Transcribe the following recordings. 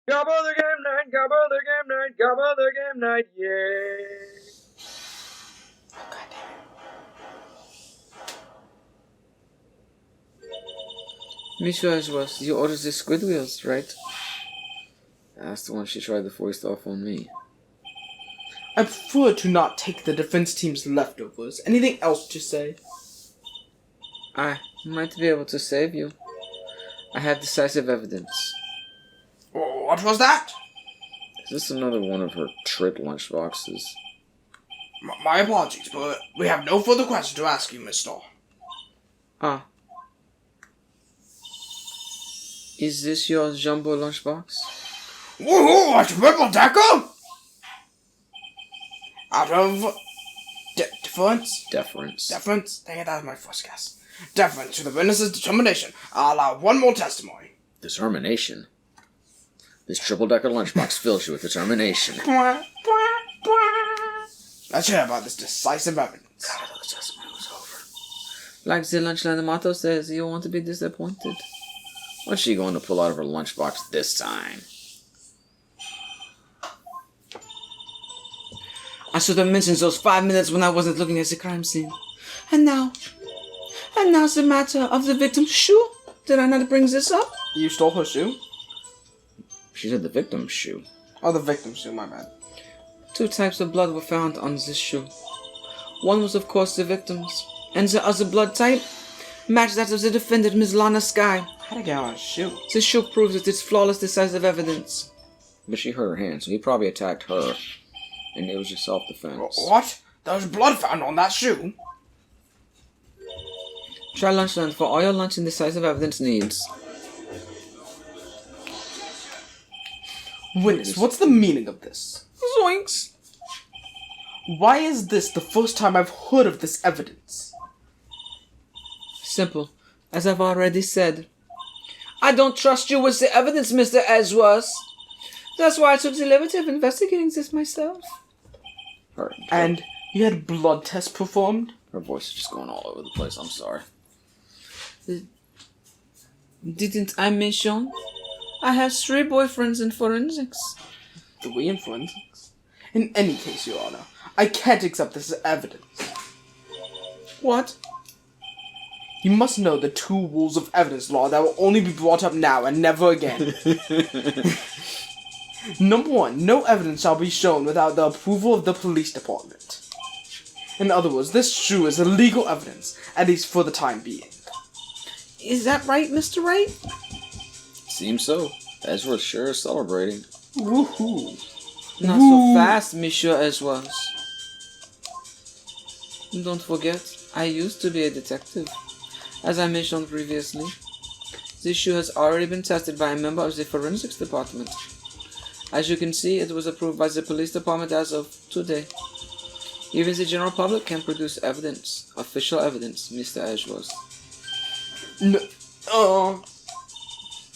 Gabba the game night, Gabba the game night, Gabba the game night, yay! Oh, God damn it. Misha was you ordered the squid wheels, right? That's the one she tried to foist off on me. I prefer to not take the defense team's leftovers. Anything else to say? I might be able to save you. I have decisive evidence. What was that? Is this another one of her trick lunchboxes? My apologies, but we have no further questions to ask you, Mister. Ah. Is this your jumbo lunchbox? Woohoo! A triple decker? Out of deference? Deference. Deference? Dang it, that was my first guess. Deference to the witness's determination. I'll allow one more testimony. Determination? This triple-decker lunchbox fills you with determination. Let's hear about this decisive evidence. God, I thought the testimony was over. Like the Lunchland motto says, you want to be disappointed. What's she going to pull out of her lunchbox this time? I should have mentioned those 5 minutes when I wasn't looking at the crime scene. And now the matter of the victim's shoe. Did I not bring this up? You stole her shoe? She said the victim's shoe. Oh, the victim's shoe, my bad. 2 types of blood were found on this shoe. One was, of course, the victim's, and the other blood type matched that of the defendant, Ms. Lana Skye. How'd I get on a shoe? This shoe proves that it's flawless, decisive evidence. But she hurt her hand, so he probably attacked her, and it was just self-defense. What? There was blood found on that shoe? Try Lunchland for all your lunch and decisive evidence needs. Witness, what's the meaning of this? Zoinks! Why is this the first time I've heard of this evidence? Simple. As I've already said. I don't trust you with the evidence, Mr. Edgeworth. That's why I took the liberty of investigating this myself. And you had blood tests performed? Her voice is just going all over the place, I'm sorry. Didn't I mention? I have 3 boyfriends in forensics. 3 in forensics? In any case, Your Honor, I can't accept this as evidence. What? You must know the 2 rules of evidence law that will only be brought up now and never again. Number 1, no evidence shall be shown without the approval of the police department. In other words, this shoe is illegal evidence, at least for the time being. Is that right, Mr. Wright? Seems so. Ezra's sure is celebrating. Woohoo! Not so fast, Monsieur Edgeworth. Don't forget, I used to be a detective. As I mentioned previously, this shoe has already been tested by a member of the forensics department. As you can see, it was approved by the police department as of today. Even the general public can produce evidence, official evidence, Mr. Edgeworth.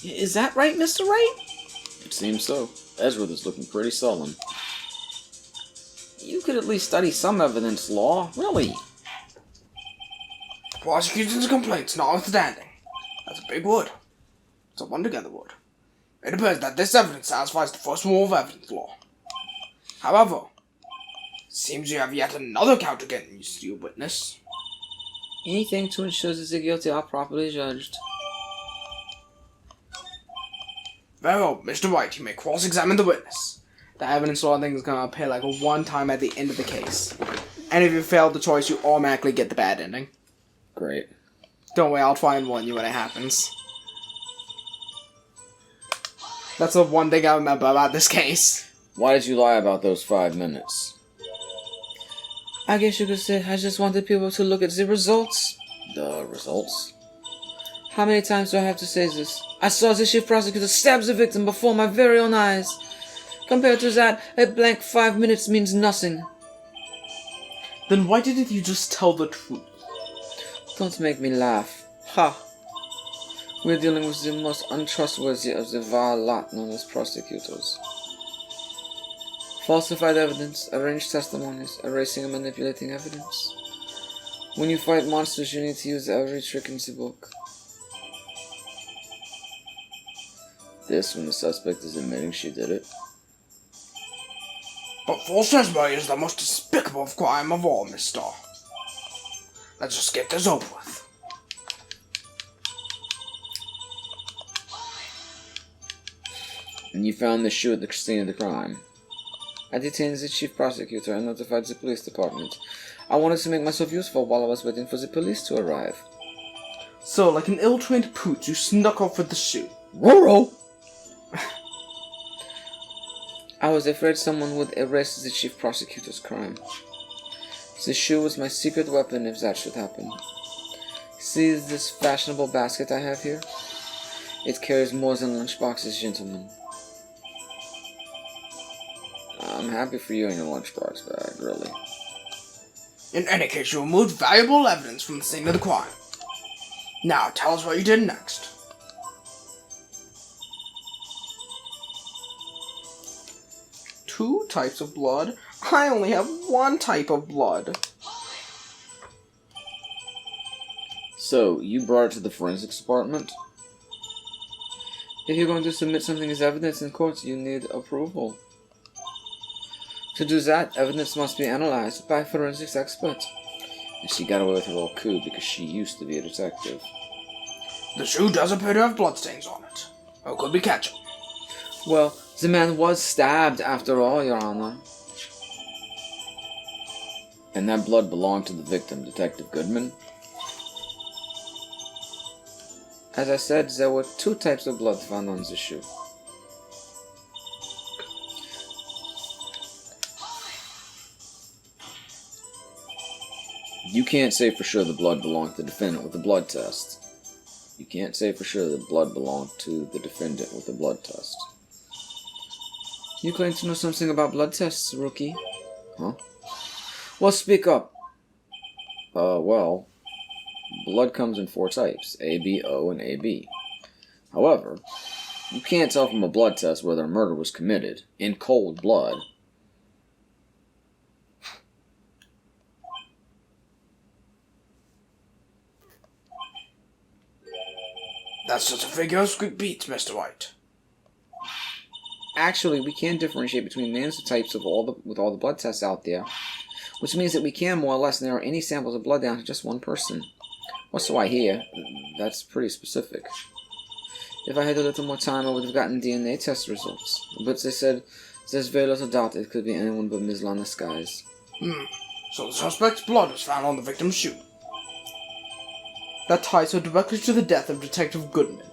Is that right, Mr. Wright? It seems so. Ezra is looking pretty sullen. You could at least study some evidence law, really. Prosecution's complaints notwithstanding. That's a big word. It's a one-together word. It appears that this evidence satisfies the first rule of evidence law. However, seems you have yet another count against you, witness. Anything to ensure that the guilty are properly judged. Very well, Mr. Wright, you may cross-examine the witness. The evidence law thing is going to appear like a one time at the end of the case. And if you fail the choice, you automatically get the bad ending. Great. Don't worry, I'll try and warn you when it happens. That's the one thing I remember about this case. Why did you lie about those 5 minutes? I guess you could say I just wanted people to look at the results. The results? How many times do I have to say this? I saw the chief prosecutor stab the victim before my very own eyes. Compared to that, a blank 5 minutes means nothing. Then why didn't you just tell the truth? Don't make me laugh. Ha! We're dealing with the most untrustworthy of the vile lot known as prosecutors. Falsified evidence, arranged testimonies, erasing and manipulating evidence. When you fight monsters, you need to use every trick in the book. This when the suspect is admitting she did it. But false testimony is the most despicable crime of all, mister. Let's just get this over with. And you found the shoe at the scene of the crime. I detained the chief prosecutor and notified the police department. I wanted to make myself useful while I was waiting for the police to arrive. So, like an ill-trained pooch, you snuck off with the shoe. Roro! I was afraid someone would erase the chief prosecutor's crime. The shoe was my secret weapon if that should happen. See this fashionable basket I have here? It carries more than lunchboxes, gentlemen. I'm happy for you and your lunchbox bag, really. In any case, you removed valuable evidence from the scene of the crime. Now, tell us what you did next. Two types of blood? I only have one type of blood. So, you brought it to the forensics department? If you're going to submit something as evidence in court, you need approval. To do that, evidence must be analyzed by a forensics expert. And she got away with her little coup because she used to be a detective. The shoe does appear to have bloodstains on it. Or could be ketchup. Well, the man was stabbed after all, Your Honor. And that blood belonged to the victim, Detective Goodman? As I said, there were two types of blood found on the shoe. You can't say for sure the blood belonged to the defendant with the blood test. You can't say for sure the blood belonged to the defendant with the blood test. You claim to know something about blood tests, rookie. Huh? Well, speak up. Well, blood comes in four types, A, B, O, and AB. However, you can't tell from a blood test whether a murder was committed in cold blood. That's just a figure of speech, Mr. Wright. Actually, we can differentiate between millions of types with all the blood tests out there, which means that we can more or less narrow any samples of blood down to just one person. Or so I hear. That's pretty specific. If I had a little more time, I would have gotten DNA test results. But they said there's very little doubt it could be anyone but Ms. Lana Skies. So the suspect's blood was found on the victim's shoe. That ties her directly to the death of Detective Goodman.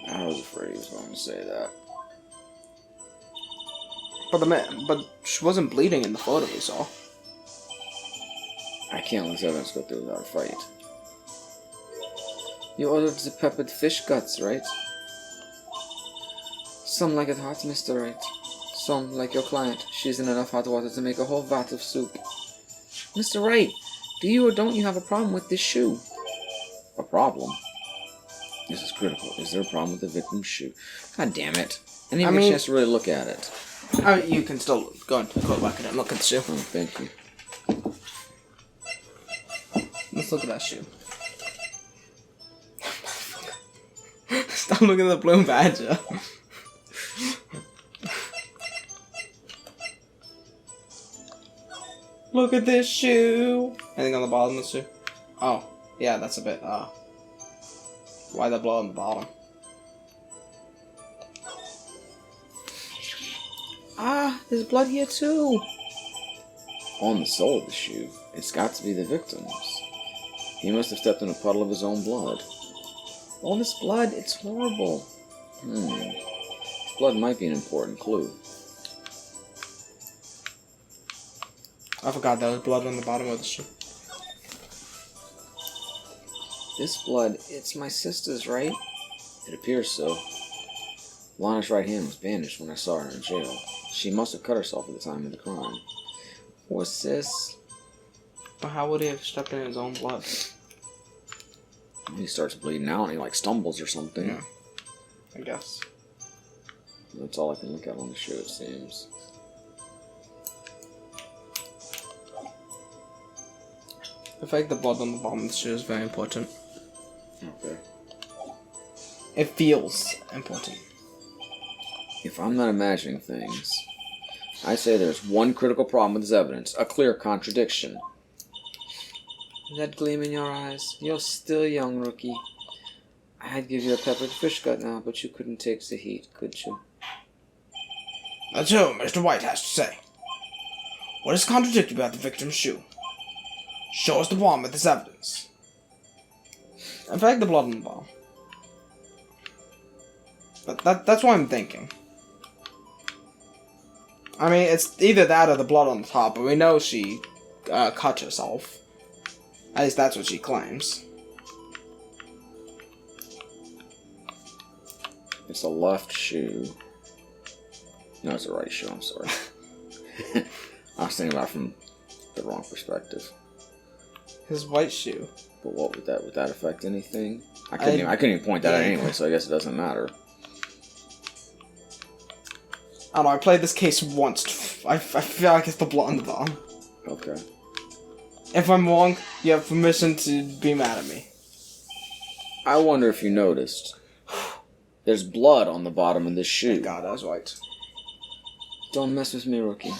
I was afraid he was going to say that. But she wasn't bleeding in the photo we saw. I can't let evidence go through without a fight. You ordered the peppered fish guts, right? Some like it hot, Mr. Wright. Some, like your client, she's in enough hot water to make a whole vat of soup. Mr. Wright, do you or don't you have a problem with this shoe? A problem? This is critical. Is there a problem with the victim's shoe? God damn it. I didn't even get a chance to really look at it. You can still go back and look at the shoe. Oh, thank you. Let's look at that shoe. Stop looking at the blue badger. Look at this shoe. Anything on the bottom of the shoe? Oh, yeah, that's a bit, why the blood on the bottom? Ah, there's blood here too. On the sole of the shoe. It's got to be the victim's. He must have stepped in a puddle of his own blood. All this blood, it's horrible. This blood might be an important clue. I forgot there was blood on the bottom of the shoe. This blood, it's my sister's, right? It appears so. Lana's right hand was bandaged when I saw her in jail. She must have cut herself at the time of the crime. Poor sis. But how would he have stepped in his own blood? He starts bleeding out and he stumbles or something. Yeah. I guess. That's all I can look at on the shoe, it seems. The fact the blood on the bottom of the shoe is very important. Okay. It feels important. If I'm not imagining things, I say there's one critical problem with this evidence, a clear contradiction. That gleam in your eyes. You're still young, rookie. I'd give you a peppered fish gut now, but you couldn't take the heat, could you? That's all Mr. White has to say. What is contradictory about the victim's shoe? Show us the palm with this evidence. In fact, the blood on the palm. But that's what I'm thinking. I mean, it's either that or the blood on the top, but we know she cut herself. At least that's what she claims. It's a left shoe. No, it's a right shoe, I'm sorry. I was thinking about it from the wrong perspective. His white shoe. But what would that affect anything? I couldn't even point that out anyway, so I guess it doesn't matter. I don't know, I played this case once. I feel like it's the blood on the bottom. Okay. If I'm wrong, you have permission to be mad at me. I wonder if you noticed. There's blood on the bottom of this shoe. God, I was right. Don't mess with me, rookie.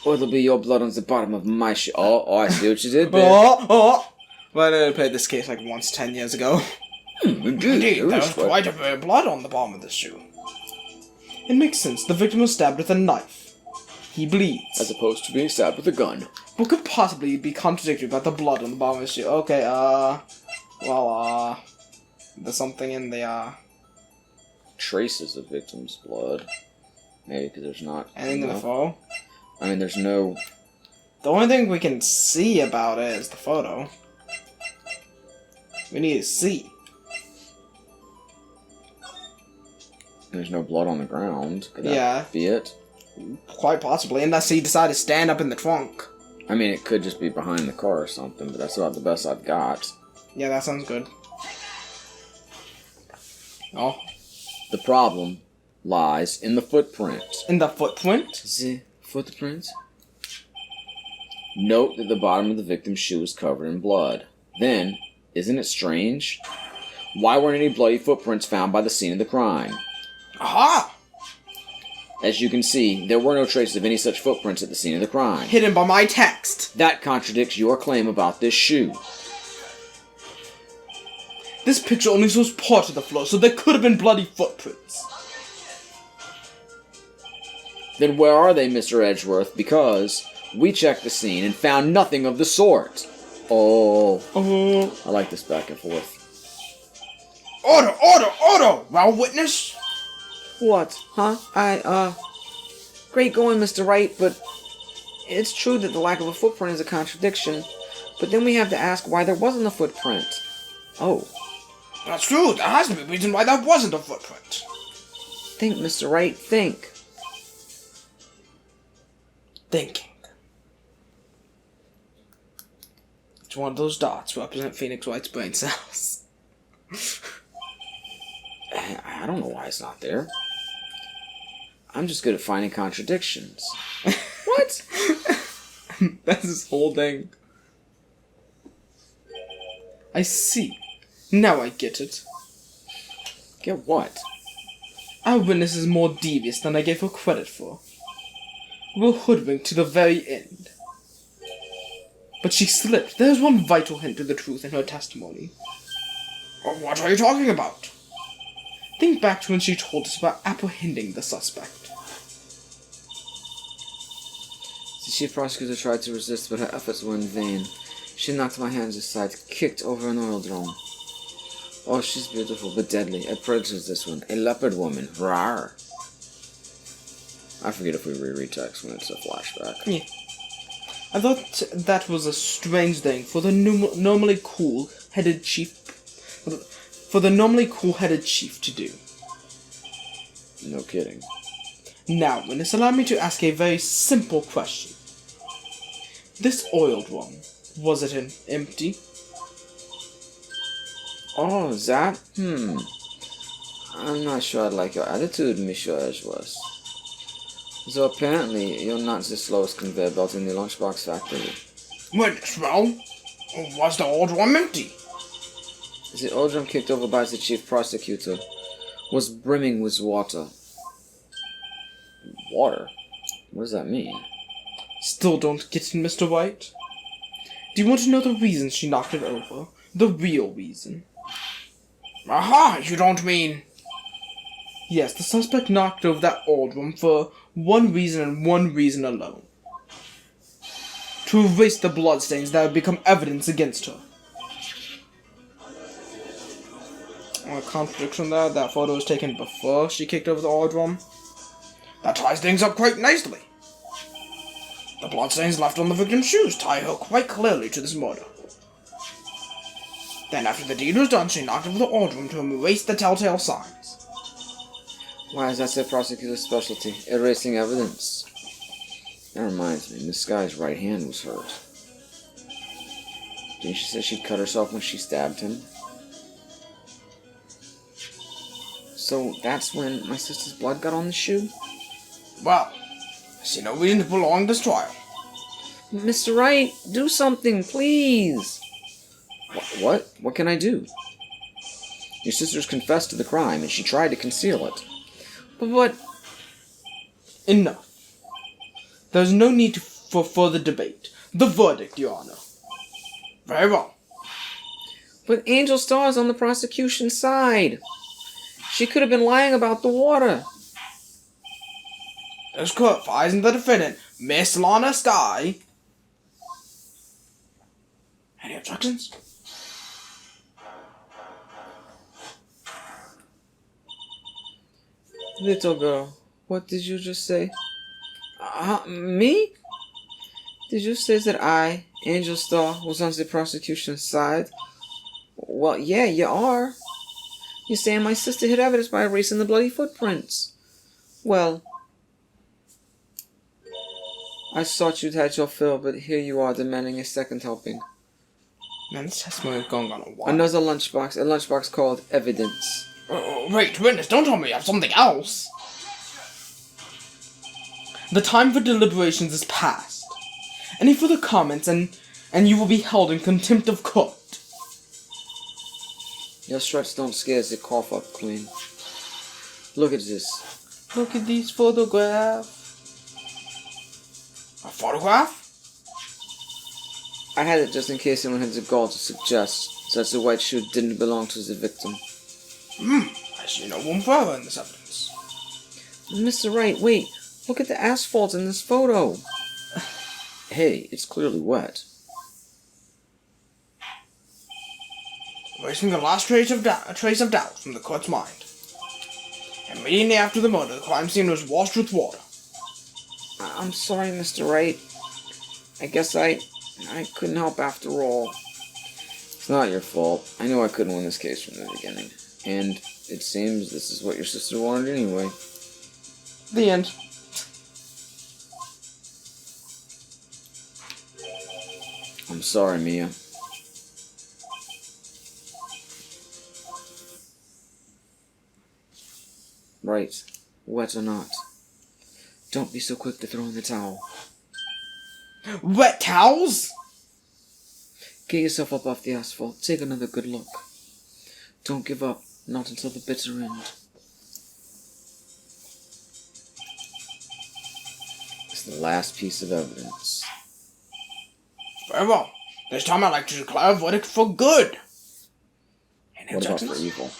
Or there'll be your blood on the bottom of my shoe. Oh, I see what you did there. Oh! Well, I played this case like once 10 years ago. Indeed, there was quite a bit of blood on the bottom of the shoe. It makes sense. The victim was stabbed with a knife. He bleeds. As opposed to being stabbed with a gun. What could possibly be contradictory about the blood on the bottom of the shoe? Okay, there's something in the, traces of victim's blood. Maybe because there's not anything in the photo? I mean, there's no... The only thing we can see about it is the photo. We need to see. There's no blood on the ground. Could that be it? Quite possibly, unless he decided to stand up in the trunk. I mean, it could just be behind the car or something, but that's about the best I've got. Yeah, that sounds good. Oh. The problem lies in the footprint. In the footprint? The footprint? Note that the bottom of the victim's shoe is covered in blood. Then, isn't it strange? Why weren't any bloody footprints found by the scene of the crime? Aha! As you can see, there were no traces of any such footprints at the scene of the crime. Hidden by my text. That contradicts your claim about this shoe. This picture only shows part of the floor, so there could have been bloody footprints. Then where are they, Mr. Edgeworth? Because we checked the scene and found nothing of the sort. Oh. I like this back and forth. Order, order, order! Well, witness? What? Huh? Great going, Mr. Wright, but it's true that the lack of a footprint is a contradiction. But then we have to ask why there wasn't a footprint. Oh. That's true. There has to be a reason why there wasn't a footprint. Think, Mr. Wright, think. Thinking. Each one of those dots represent Phoenix Wright's brain cells. I don't know why it's not there. I'm just good at finding contradictions. What? That's his whole thing. I see. Now I get it. Get what? Our witness is more devious than I gave her credit for. We were hoodwinked to the very end. But she slipped. There's one vital hint to the truth in her testimony. What are you talking about? Think back to when she told us about apprehending the suspect. The chief prosecutor tried to resist, but her efforts were in vain. She knocked my hands aside, kicked over an oil drum. Oh, she's beautiful, but deadly. A predator, this one. A leopard woman. Rawr. I forget if we reread text when it's a flashback. Yeah. I thought that was a strange thing for the normally cool-headed chief... For the normally cool-headed chief to do. No kidding. Now, witness, allow me to ask a very simple question. This oil drum, was it empty? Oh, that? I'm not sure I like your attitude, Monsieur Edgeworth. So apparently, you're not the slowest conveyor belt in the lunchbox factory. Witness, well, was the oil drum empty? The oil drum kicked over by the chief prosecutor. was brimming with water. Water? What does that mean? Still don't get it, Mr. Wright? Do you want to know the reason she knocked it over? The real reason? Aha! You don't mean... Yes, the suspect knocked over that old room for one reason and one reason alone. To erase the bloodstains that have become evidence against her. A contradiction there, that photo was taken before she kicked over the old room. That ties things up quite nicely. The bloodstains left on the victim's shoes tie her quite clearly to this murder. Then after the deed was done, she knocked over the old room to erase the telltale signs. Why is that the prosecutor's specialty? Erasing evidence. That reminds me, this guy's right hand was hurt. Didn't she say she'd cut herself when she stabbed him? So that's when my sister's blood got on the shoe? Well, I see no reason to prolong this trial. Mr. Wright, do something, please! What? What can I do? Your sister's confessed to the crime, and she tried to conceal it. But what? Enough. There's no need for further debate. The verdict, Your Honor. Very well. But Angel Star's on the prosecution's side. She could have been lying about the water. This court finds the defendant, Miss Lana Sky. Any objections? Little girl, what did you just say? Me? Did you say that I, Angel Star, was on the prosecution's side? Well, yeah, you are. You're saying my sister hid evidence by erasing the bloody footprints. Well, I thought you'd had your fill, but here you are demanding a second helping. Man, this testimony is going on a while. Another lunchbox, a lunchbox called evidence. Wait, witness, don't tell me you have something else. The time for deliberations is past. Any further comments and you will be held in contempt of court. Your struts don't scare the cough up, Queen. Look at this. Look at these photographs. A photograph? I had it just in case anyone had the gall to suggest that the white shoe didn't belong to the victim. I see no room for error in this evidence. Mr. Wright, wait. Look at the asphalt in this photo. Hey, it's clearly wet. Erasing the last trace of doubt from the court's mind. Immediately after the murder, the crime scene was washed with water. I'm sorry, Mr. Wright. I guess I couldn't help after all. It's not your fault. I knew I couldn't win this case from the beginning. And it seems this is what your sister wanted anyway. The end. I'm sorry, Mia. Right. Wet or not. Don't be so quick to throw in the towel. Wet towels? Get yourself up off the asphalt. Take another good look. Don't give up. Not until the bitter end. It's the last piece of evidence. Very well. This time I'd like to declare a verdict for good. Any What about objections? for evil?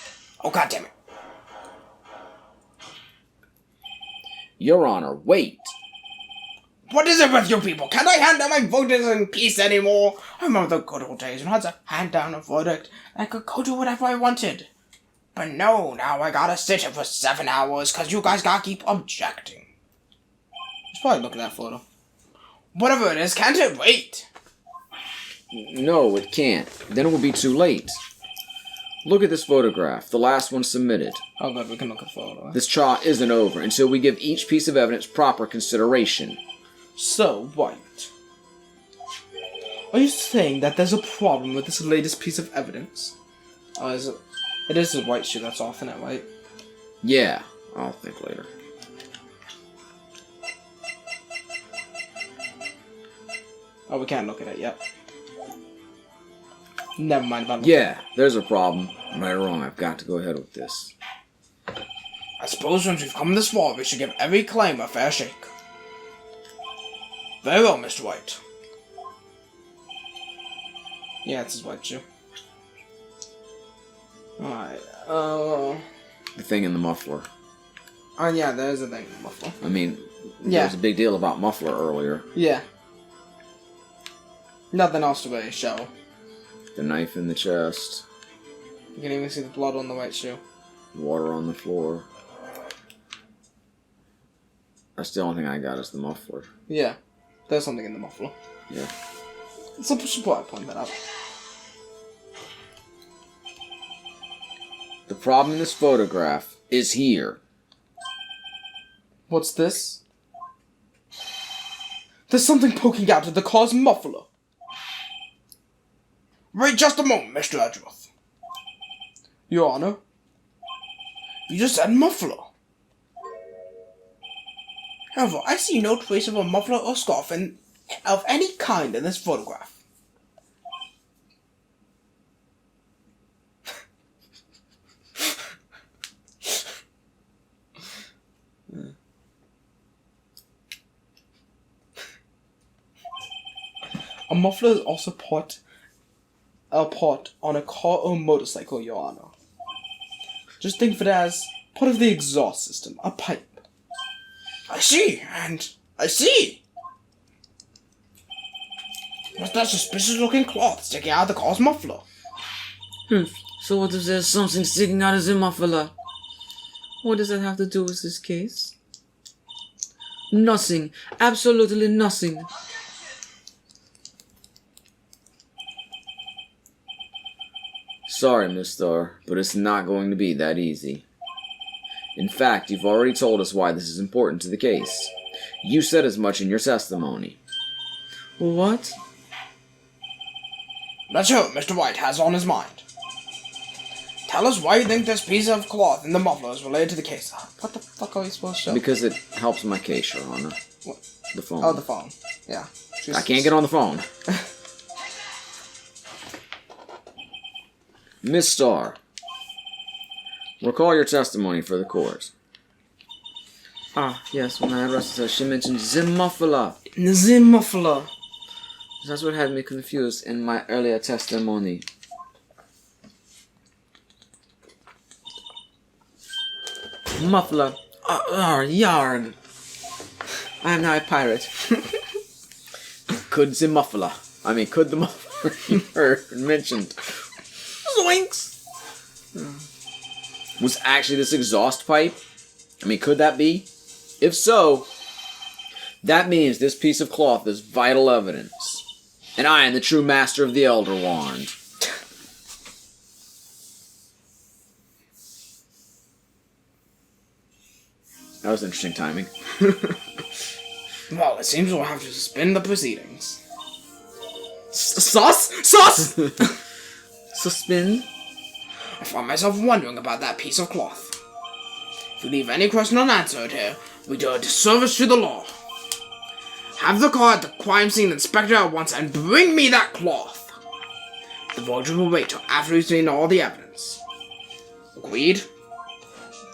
Oh, goddammit. Your Honor, wait! What is it with you people? Can't I hand down my verdicts in peace anymore? I remember the good old days when I had to hand down a verdict and I could go do whatever I wanted. But no, now I gotta sit here for 7 hours because you guys gotta keep objecting. Let's probably look at that photo. Whatever it is, can't it wait? No, it can't. Then it will be too late. Look at this photograph, the last one submitted. Oh, good, we can look at the photo. This trial isn't over until we give each piece of evidence proper consideration. So, Wright, are you saying that there's a problem with this latest piece of evidence? Oh, is it? It is a white shoe that's off in it, right? Yeah, I'll think later. Oh, we can't look at it yet. Never mind about it. Yeah, there's a problem. Right or wrong, I've got to go ahead with this. suppose since we've come this far, we should give every claim a fair shake. Very well, Mr. White. Yeah, it's his white shoe. Alright, The thing in the muffler. oh yeah, there's a thing in the muffler. I mean, Yeah. there was a big deal about muffler earlier. Yeah. Nothing else to really show. The knife in the chest. You can even see the blood on the white shoe. Water on the floor. That's the only thing I got is the muffler. Yeah. There's something in the muffler. Yeah. So should probably point that out. The problem in this photograph is here. What's this? There's something poking out of the car's muffler. Wait just a moment, Mr. Edgeworth. Your Honor. You just said muffler. However, I see no trace of a muffler or scarf of any kind in this photograph. A muffler is also a part on a car or motorcycle, Your Honor. Just think of it as part of the exhaust system, a pipe. I see, and I see. What's that suspicious-looking cloth sticking out of the car's muffler? So what if there's something sticking out of the muffler? What does that have to do with this case? Nothing. Absolutely nothing. Sorry, Miss Starr, but it's not going to be that easy. In fact, you've already told us why this is important to the case. You said as much in your testimony. What? Let's hear what Mr. White has on his mind. Tell us why you think this piece of cloth in the muffler is related to the case. What the fuck are we supposed to show? Because it helps my case, Your Honor. What? The phone. Oh, the phone. Yeah. I can't get on the phone. Miss Starr, recall your testimony for the court. Ah, yes, when I arrested her, she mentioned the muffler. The muffler. That's what had me confused in my earlier testimony. Muffler. Yarn. I am now a pirate. Could the muffler you heard mentioned Zoinks! was actually this exhaust pipe? I mean, could that be? If so, that means this piece of cloth is vital evidence. And I am the true master of the Elder Wand. That was interesting timing. Well, it seems we'll have to suspend the proceedings. Sus? Suspend? I find myself wondering about that piece of cloth. If we leave any question unanswered here, we do a disservice to the law. Have the car at the crime scene inspected at once and bring me that cloth. The verdict will wait till after we've seen all the evidence. Agreed?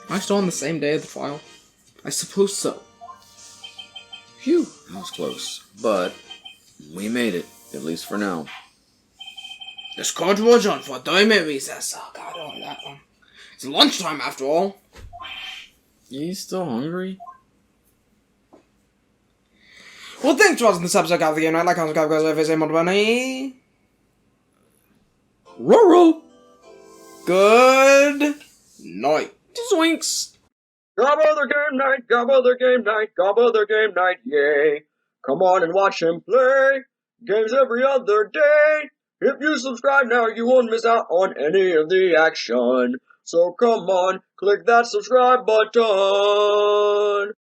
Am I still on the same day of the trial? I suppose so. Phew, that was close. But we made it, at least for now. This court will adjourn for a 30-minute recess. Oh god, I don't like that one. It's lunchtime after all. You still hungry? Well, thanks for watching this episode of the Game Night. Like, comment, subscribe, guys, if it's a money. Roro! Good night. Swinks! Gabba the game night, Gabba the game night, Gabba the game night, yay. Come on and watch him play games every other day. If you subscribe now, you won't miss out on any of the action. So come on, click that subscribe button.